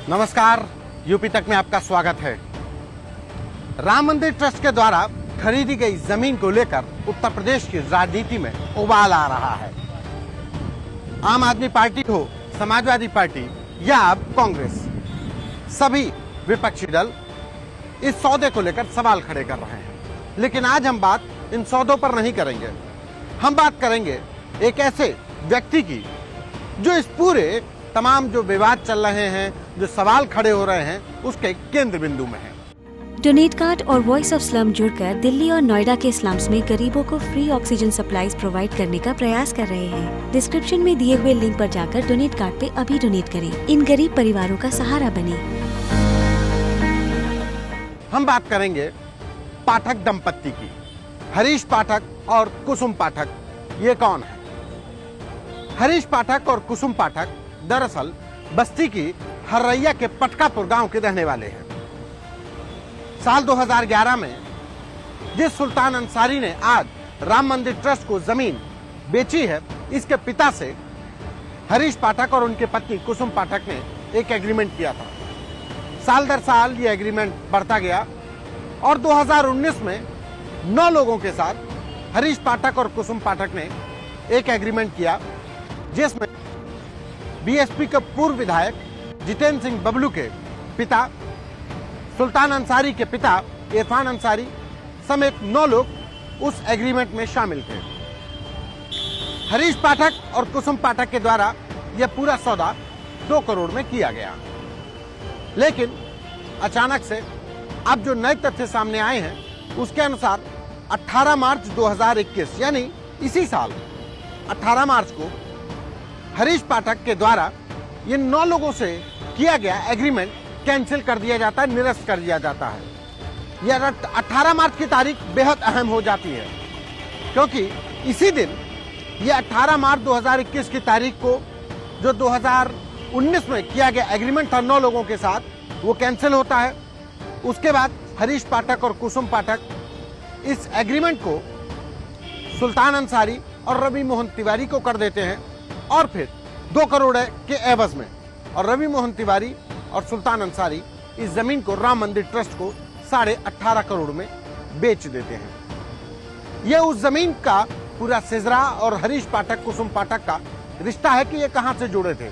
नमस्कार, यूपी तक में आपका स्वागत है। राम मंदिर ट्रस्ट के द्वारा खरीदी गई जमीन को लेकर उत्तर प्रदेश की राजनीति में उबाल आ रहा है। आम आदमी पार्टी हो, समाजवादी पार्टी या अब कांग्रेस, सभी विपक्षी दल इस सौदे को लेकर सवाल खड़े कर रहे हैं। लेकिन आज हम बात इन सौदों पर नहीं करेंगे। हम बात करेंगे एक ऐसे व्यक्ति की जो इस पूरे तमाम जो विवाद चल रहे हैं, जो सवाल खड़े हो रहे हैं, उसके केंद्र बिंदु में है। डोनेट कार्ड और वॉइस ऑफ स्लम जुड़कर दिल्ली और नोएडा के स्लम्स में गरीबों को फ्री ऑक्सीजन सप्लाईज प्रोवाइड करने का प्रयास कर रहे हैं। डिस्क्रिप्शन में दिए हुए लिंक पर जाकर डोनेट कार्ड पे अभी डोनेट करें। इन गरीब परिवारों का सहारा बने। हम बात करेंगे पाठक दंपत्ति की। हरीश पाठक और कुसुम पाठक, ये कौन है? हरीश पाठक और कुसुम पाठक दरअसल बस्ती की हर्रैया के पटकापुर गांव के रहने वाले हैं। साल 2011 में जिस सुल्तान अंसारी ने आज राम मंदिर ट्रस्ट को जमीन बेची है, इसके पिता से हरीश पाठक और उनके पत्नी कुसुम पाठक ने एक एग्रीमेंट किया था। साल दर साल ये एग्रीमेंट बढ़ता गया और 2019 में 9 लोगों के साथ हरीश पाठक और कुसुम पाठक ने एक एग्रीमेंट किया, जिसमें बीएसपी के पूर्व विधायक जितेंद्र सिंह बबलू के पिता, सुल्तान अंसारी के पिता इरफान अंसारी समेत 9 लोग उस एग्रीमेंट में शामिल थे। हरीश पाठक और कुसुम पाठक के द्वारा यह पूरा सौदा 2 करोड़ में किया गया। लेकिन अचानक से अब जो नए तथ्य सामने आए हैं, उसके अनुसार 18 मार्च 2021 यानी इसी साल 18 मार्च को हरीश पाठक के द्वारा ये 9 लोगों से किया गया एग्रीमेंट कैंसिल कर दिया जाता है, निरस्त कर दिया जाता है। यह 18 मार्च की तारीख बेहद अहम हो जाती है, क्योंकि इसी दिन ये 18 मार्च 2021 की तारीख को जो 2019 में किया गया एग्रीमेंट था 9 लोगों के साथ, वो कैंसिल होता है। उसके बाद हरीश पाठक और कुसुम पाठक इस एग्रीमेंट को सुल्तान अंसारी और रवि मोहन तिवारी को कर देते हैं और फिर 2 करोड़ के एवज में और रवि मोहन तिवारी और सुल्तान अंसारी इस जमीन को राम मंदिर ट्रस्ट को 18.5 करोड़ में बेच देते हैं। यह उस जमीन का पूरा सिजरा और हरीश पाठक कुसुम पाठक का रिश्ता है कि ये कहां से जुड़े थे।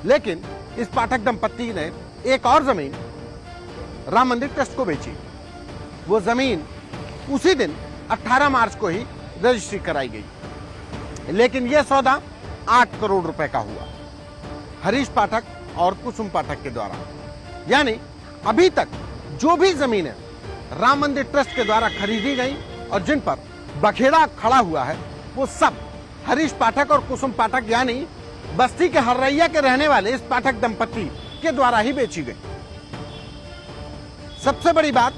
लेकिन इस पाठक दंपत्ति ने एक और जमीन राम मंदिर ट्रस्ट को बेची। वो जमीन उसी दिन 18 मार्च को ही रजिस्ट्री कराई गई। लेकिन यह सौदा 8 करोड़ रुपए का हुआ हरीश पाठक और कुसुम पाठक के द्वारा। यानी अभी तक जो भी जमीनें राम मंदिर ट्रस्ट के द्वारा खरीदी गई और जिन पर बखेड़ा खड़ा हुआ है, वो सब हरीश पाठक और कुसुम पाठक यानी बस्ती के हर्रैया के रहने वाले इस पाठक दंपत्ति के द्वारा ही बेची गई। सबसे बड़ी बात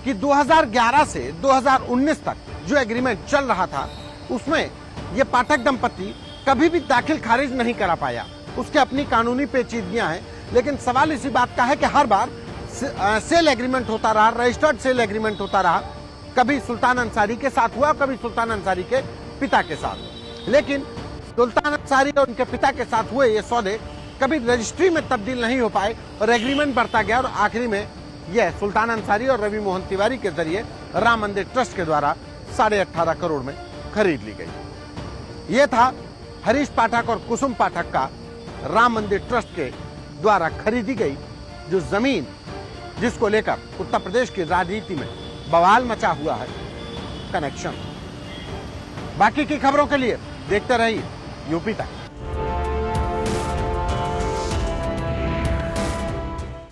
कि 2011 से 2019 तक जो एग्रीमेंट चल रहा था, उसमें यह पाठक दंपत्ति कभी भी दाखिल खारिज नहीं करा पाया। उसके अपनी कानूनी पेचीदगियां हैं। लेकिन सवाल इसी बात का है कि हर बार सेल एग्रीमेंट होता रहा, रजिस्टर्ड सेल एग्रीमेंट होता रहा। कभी सुल्तान अंसारी के साथ हुआ, कभी सुल्तान अंसारी के पिता के साथ। लेकिन सुल्तान अंसारी और उनके पिता के साथ हुए ये सौदे कभी रजिस्ट्री में तब्दील नहीं हो पाए और एग्रीमेंट बढ़ता गया और आखिरी में यह सुल्तान अंसारी और रवि मोहन तिवारी के जरिए राम मंदिर ट्रस्ट के द्वारा 18.5 करोड़ में खरीद ली गई। यह था हरीश पाठक और कुसुम पाठक का राम मंदिर ट्रस्ट के द्वारा खरीदी गई जो जमीन, जिसको लेकर उत्तर प्रदेश की राजनीति में बवाल मचा हुआ है, कनेक्शन। बाकी की खबरों के लिए देखते रहिए यूपी तक।